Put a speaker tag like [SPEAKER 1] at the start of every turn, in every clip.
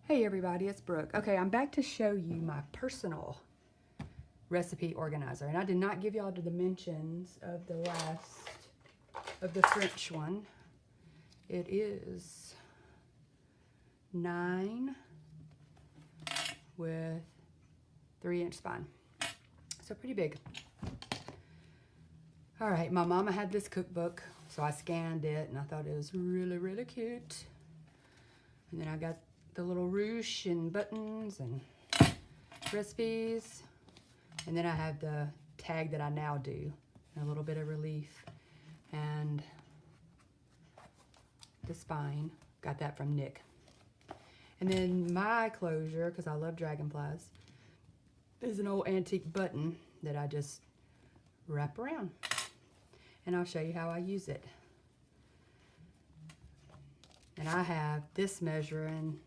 [SPEAKER 1] Hey everybody, it's Brooke. Okay, I'm back to show you my personal recipe organizer. And I did not give y'all the dimensions of the French one. It is 9 with 3-inch spine. So pretty big. All right, my mama had this cookbook, so I scanned it and I thought it was really, really cute. And then I got the little ruche and buttons and recipes. And then I have the tag that I now do, and a little bit of relief. And the spine, got that from Nick. And then my closure, because I love dragonflies, is an old antique button that I just wrap around. And I'll show you how I use it. And I have this measuring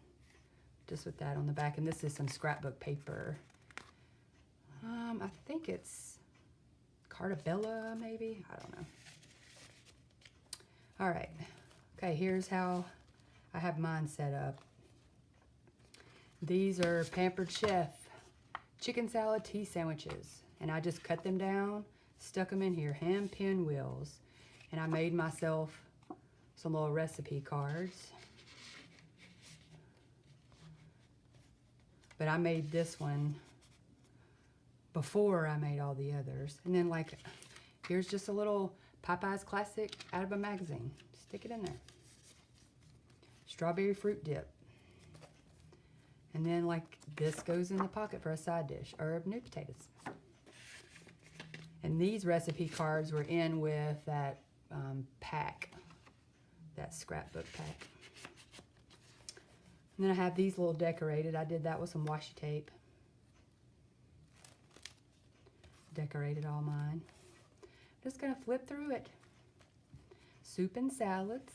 [SPEAKER 1] just with that on the back, and this is some scrapbook paper. I think it's Cartabella, maybe? I don't know. All right. Okay, here's how I have mine set up. These are Pampered Chef chicken salad tea sandwiches. And I just cut them down, stuck them in here, hand pinwheels. And I made myself some little recipe cards. But I made this one before I made all the others. And then like, here's just a little Popeye's Classic out of a magazine. Stick it in there. Strawberry fruit dip. And then like this goes in the pocket for a side dish, herb new potatoes. And these recipe cards were in with that pack, that scrapbook pack. And then I have these little decorated. I did that with some washi tape. Decorated all mine. Just gonna flip through it. Soup and salads.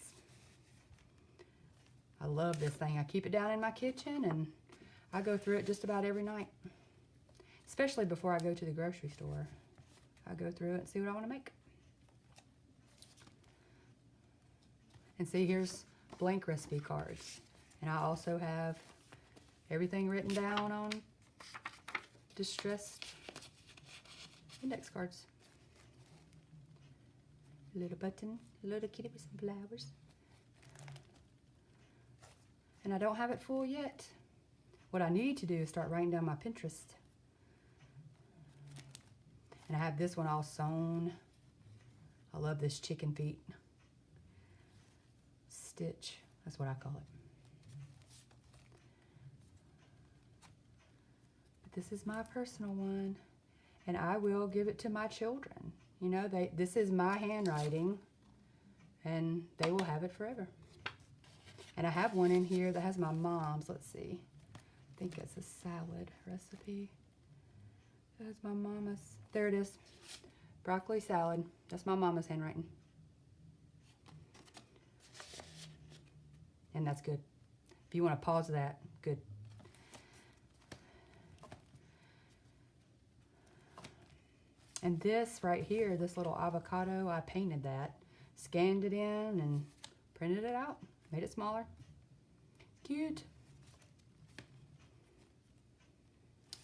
[SPEAKER 1] I love this thing. I keep it down in my kitchen and I go through it just about every night. Especially before I go to the grocery store. I go through it and see what I want to make. And see, here's blank recipe cards. And I also have everything written down on distressed index cards. A little button, a little kitty with some flowers. And I don't have it full yet. What I need to do is start writing down my Pinterest. And I have this one all sewn. I love this chicken feet stitch. That's what I call it. But this is my personal one. And I will give it to my children. You know, this is my handwriting. And they will have it forever. And I have one in here that has my mom's. Let's see. I think it's a salad recipe. That's my mama's. There it is. Broccoli salad. That's my mama's handwriting. And that's good. If you want to pause that, good. And this right here, this little avocado, I painted that. Scanned it in and printed it out. Made it smaller. Cute.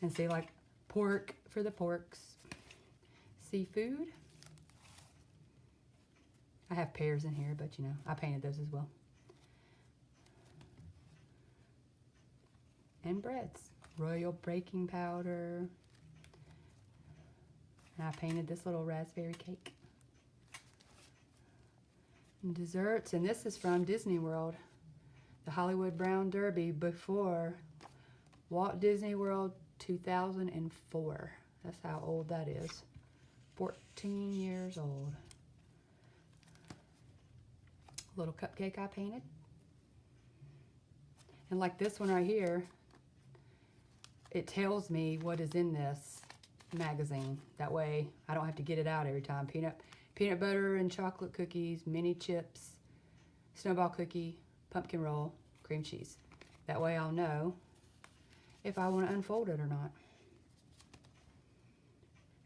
[SPEAKER 1] And see, like pork for the porks. Seafood. I have pears in here, but you know, I painted those as well. And breads. Royal baking powder. And I painted this little raspberry cake. And desserts, and this is from Disney World. The Hollywood Brown Derby before Walt Disney World 2004. That's how old that is. 14 years old. Little cupcake I painted. And like this one right here, it tells me what is in this magazine. That way I don't have to get it out every time. Peanut butter and chocolate cookies, mini chips, snowball cookie, pumpkin roll, cream cheese. That way I'll know if I want to unfold it or not.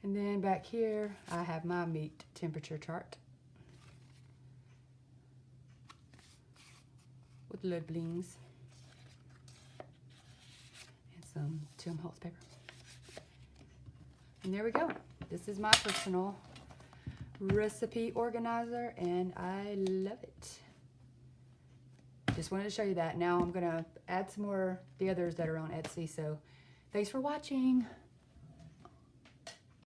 [SPEAKER 1] And then back here, I have my meat temperature chart with little blings. some Tim Holtz paper. And there we go. This is my personal recipe organizer, and I love it. Just wanted to show you that. Now I'm gonna add some more, the others that are on Etsy. So thanks for watching.